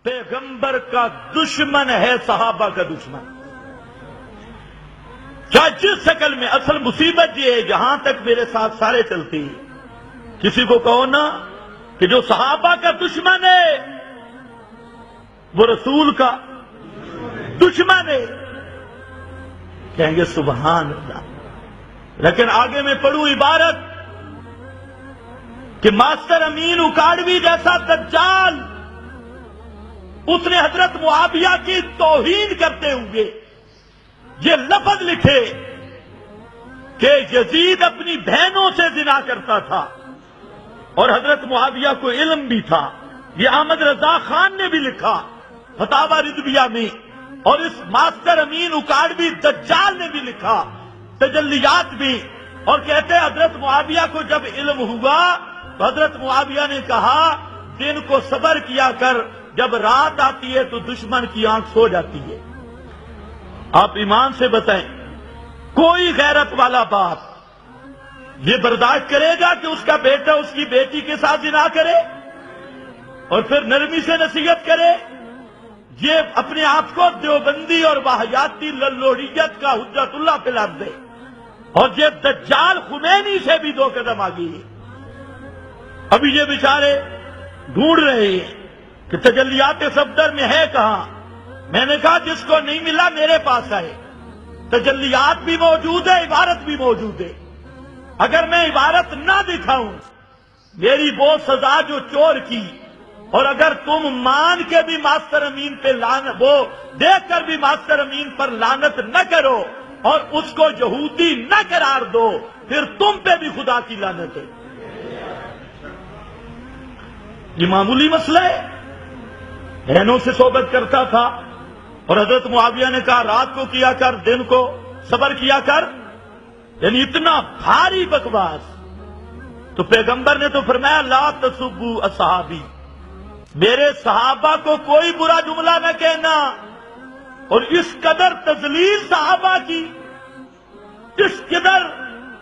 پیغمبر کا دشمن ہے صحابہ کا دشمن. چاہے جس شکل میں. اصل مصیبت یہ ہے جہاں تک میرے ساتھ سارے چلتے ہیں کسی کو کہو نا کہ جو صحابہ کا دشمن ہے وہ رسول کا دشمن ہے، کہیں گے سبحان اللہ. لیکن آگے میں پڑھوں عبارت کہ ماسٹر امین اکاڑوی جیسا دجال اس نے حضرت معاویہ کی توہین کرتے ہوئے یہ لفظ لکھے کہ یزید اپنی بہنوں سے زنا کرتا تھا اور حضرت معاویہ کو علم بھی تھا. یہ احمد رضا خان نے بھی لکھا فتاوی رضویہ میں، اور اس ماسٹر امین اکاڑوی دجال نے بھی لکھا تجلیات میں، اور کہتے ہیں حضرت معاویہ کو جب علم ہوا تو حضرت معاویہ نے کہا دن کو صبر کیا کر، جب رات آتی ہے تو دشمن کی آنکھ سو جاتی ہے. آپ ایمان سے بتائیں کوئی غیرت والا باپ یہ برداشت کرے گا کہ اس کا بیٹا اس کی بیٹی کے ساتھ زنا کرے اور پھر نرمی سے نصیحت کرے؟ یہ اپنے آپ کو دیوبندی اور واہیاتی للوڑیت کا حجت اللہ پہ لاد دے، اور یہ دجال خمینی سے بھی 2 قدم آگے ہے. ابھی یہ بیچارے ڈھونڈ رہے ہیں کہ تجلیات صفدر میں ہے کہاں. میں نے کہا جس کو نہیں ملا میرے پاس آئے. تجلیات بھی موجود ہے، عبارت بھی موجود ہے. اگر میں عبارت نہ دکھاؤں میری وہ سزا جو چور کی، اور اگر تم مان کے بھی ماسٹر امین پہ لعنت، وہ دیکھ کر بھی ماسٹر امین پر لعنت نہ کرو اور اس کو یہودی نہ قرار دو، پھر تم پہ بھی خدا کی لعنت ہے. یہ معمولی مسئلہ ہے. بہنوں سے صحبت کرتا تھا اور حضرت معاویہ نے کہا رات کو کیا کر، دن کو صبر کیا کر. یعنی اتنا بھاری بکواس. تو پیغمبر نے تو فرمایا لا تسبوا اصحابی، میرے صحابہ کو کوئی برا جملہ نہ کہنا. اور اس قدر تذلیل صحابہ کی، اس قدر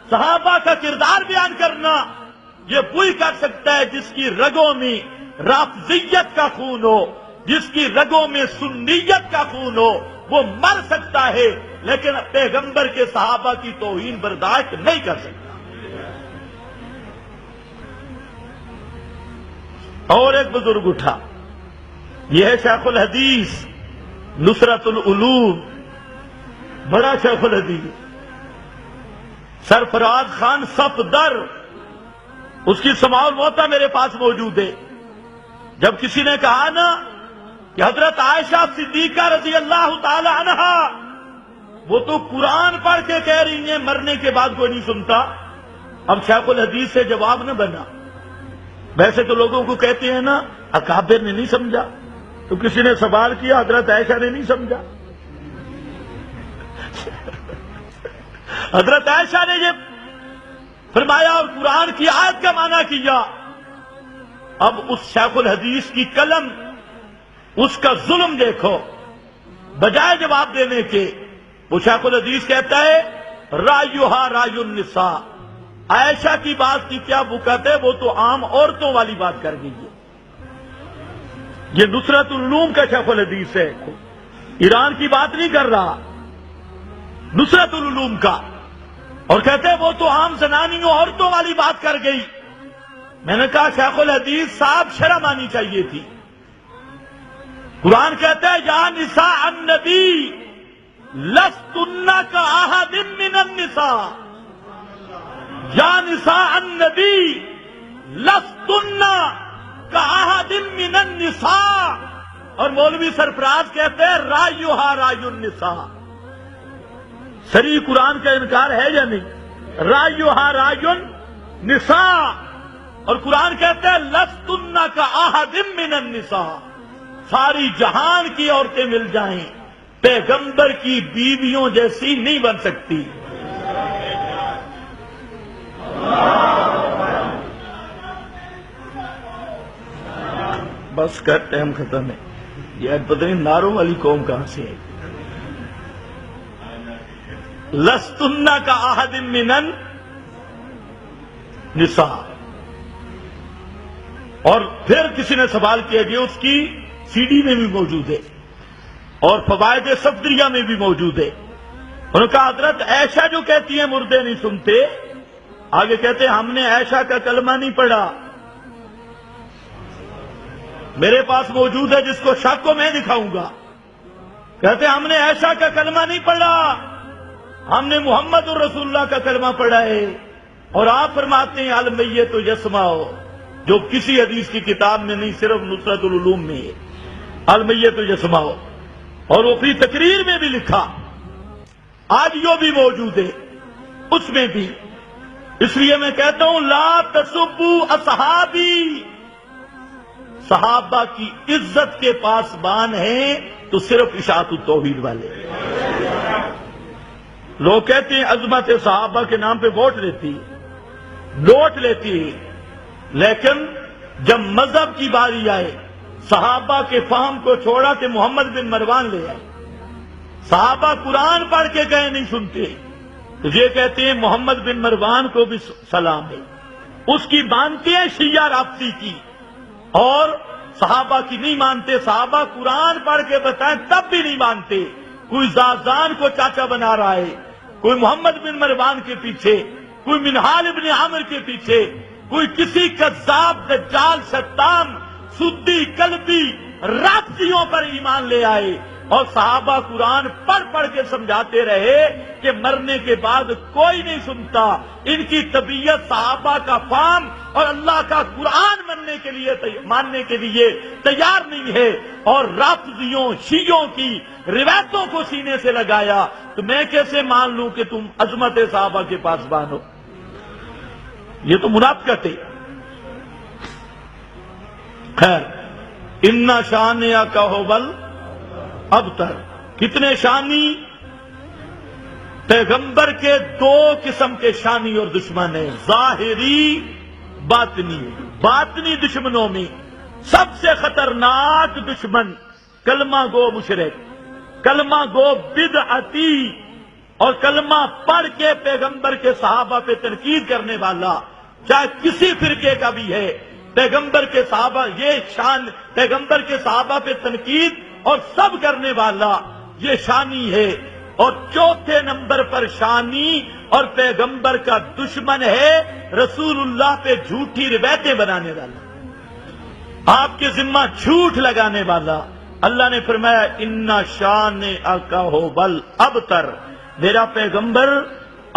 صحابہ کا کردار بیان کرنا، یہ وہی کر سکتا ہے جس کی رگوں میں رافضیت کا خون ہو، جس کی رگوں میں سنیت کا خون ہو. وہ مر سکتا ہے لیکن پیغمبر کے صحابہ کی توہین برداشت نہیں کر سکتا. اور ایک بزرگ اٹھا، یہ ہے شیخ الحدیث نصرت العلوم، بڑا شیخ الحدیث سرفراز خان صفدر. اس کی سماع الموتیٰ میرے پاس موجود ہے. جب کسی نے کہا نا کہ حضرت عائشہ صدیقہ رضی اللہ تعالی عنہا وہ تو قرآن پڑھ کے کہہ رہی ہیں، مرنے کے بعد کوئی نہیں سنتا. اب شیخ الحدیث سے جواب نہ بنا. ویسے تو لوگوں کو کہتے ہیں نا اکابر نے نہیں سمجھا، تو کسی نے سوال کیا حضرت عائشہ نے نہیں سمجھا. حضرت عائشہ نے یہ فرمایا اور قرآن کی آیت کا معنی کیا. اب اس شیخ الحدیث کی قلم، اس کا ظلم دیکھو. بجائے جواب دینے کے وہ شیخ الحدیث کہتا ہے رایوہا رای النساء، عائشہ کی بات کی کیا وہ کہتے ہیں وہ تو عام عورتوں والی بات کر گئی ہے. یہ نصرت العلوم کا شیخ الحدیث ہے، ایران کی بات نہیں کر رہا، نصرت العلوم کا. اور کہتے ہیں وہ تو عام زنانیوں عورتوں والی بات کر گئی. میں نے کہا شیخ الحدیث صاحب شرم آنی چاہیے تھی. قرآن کہتا ہے یا نساء النبی لستن کاحد من النساء، یا نساء النبی لستن کاحد من النساء. اور مولوی سرفراز کہتے ہیں رایوہا رای النساء. صریح قرآن کا انکار ہے یا نہیں؟ رایوہا رای النساء. اور قرآن کہتے ہیں لستن کاحد من النساء. ساری جہان کی عورتیں مل جائیں پیغمبر کی بیویوں جیسی نہیں بن سکتی. بس کر ٹائم ختم ہے. یہ پتہ نہیں ناروں والی قوم کہاں سے ہے. لستن کاحد من النساء. اور پھر کسی نے سوال کیا کہ اس کی سی ڈی میں بھی موجود ہے اور فوائد صفدریہ میں بھی موجود ہے۔ انہوں نے کہا حضرت عائشہ جو کہتی ہیں مردے نہیں سنتے، آگے کہتے ہیں ہم نے عائشہ کا کلمہ نہیں پڑھا، میرے پاس موجود ہے، جس کو شک کو میں دکھاؤں گا۔ کہتے ہیں ہم نے عائشہ کا کلمہ نہیں پڑھا، ہم نے محمد الرسول اللہ کا کلمہ پڑھا ہے۔ اور آپ فرماتے ہیں المیت یسمع، جو کسی حدیث کی کتاب میں نہیں، صرف نصرت العلوم میں ہے، المیت یسمع۔ اور وہ اپنی تقریر میں بھی لکھا، آڈیو بھی موجود ہے اس میں بھی۔ اس لیے میں کہتا ہوں لا تسبوا اصحابی، صحابہ کی عزت کے پاسبان ہیں تو صرف اشاعت التوحید والے۔ لوگ کہتے ہیں عظمت صحابہ کے نام پہ ووٹ لیتی ہے، لیکن جب مذہب کی باری آئے، صحابہ کے فہم کو چھوڑا کہ محمد بن مروان لے آئے۔ صحابہ قرآن پڑھ کے گئے نہیں سنتے، تو یہ کہتے ہیں محمد بن مروان کو بھی سلام ہے، اس کی مانتے ہیں شیعہ رافضی کی، اور صحابہ کی نہیں مانتے۔ صحابہ قرآن پڑھ کے بتائیں تب بھی نہیں مانتے۔ کوئی زازان کو چاچا بنا رہا ہے، کوئی محمد بن مروان کے پیچھے، کوئی منہال ابن عامر کے پیچھے، کوئی کسی کذاب دجال شتام سدی کلبی رافضیوں پر ایمان لے آئے، اور صحابہ قرآن پڑھ کے سمجھاتے رہے کہ مرنے کے بعد کوئی نہیں سنتا۔ ان کی طبیعت صحابہ کا فہم اور اللہ کا قرآن ماننے کے لیے تیار نہیں ہے، اور رافضیوں شیعوں کی روایتوں کو سینے سے لگایا۔ تو میں کیسے مان لوں کہ تم عظمت صحابہ کے پاسبان ہو؟ یہ تو منافقت ہے۔ خیر، ان شانیہ کہو بل ابتر، کتنے شانی؟ پیغمبر کے دو قسم کے شانی اور دشمن ہیں، ظاہری باطنی۔ باطنی دشمنوں میں سب سے خطرناک دشمن کلمہ گو مشرک، کلمہ گو بدعتی، اور کلمہ پڑھ کے پیغمبر کے صحابہ پہ تنقید کرنے والا، چاہے کسی فرقے کا بھی ہے۔ پیغمبر کے صحابہ، یہ شان پیغمبر کے صحابہ پہ تنقید اور سب کرنے والا، یہ شانی ہے۔ اور چوتھے نمبر پر شانی اور پیغمبر کا دشمن ہے رسول اللہ پہ جھوٹی روایتیں بنانے والا، آپ کے ذمہ جھوٹ لگانے والا۔ اللہ نے فرمایا ان شانئک بل ابتر، میرا پیغمبر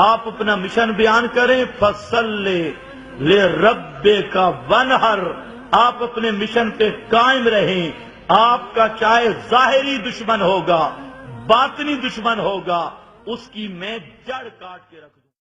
آپ اپنا مشن بیان کریں، فصلی لربک وانحر، آپ اپنے مشن پہ قائم رہیں۔ آپ کا چاہے ظاہری دشمن ہوگا، باطنی دشمن ہوگا، اس کی میں جڑ کاٹ کے رکھوں۔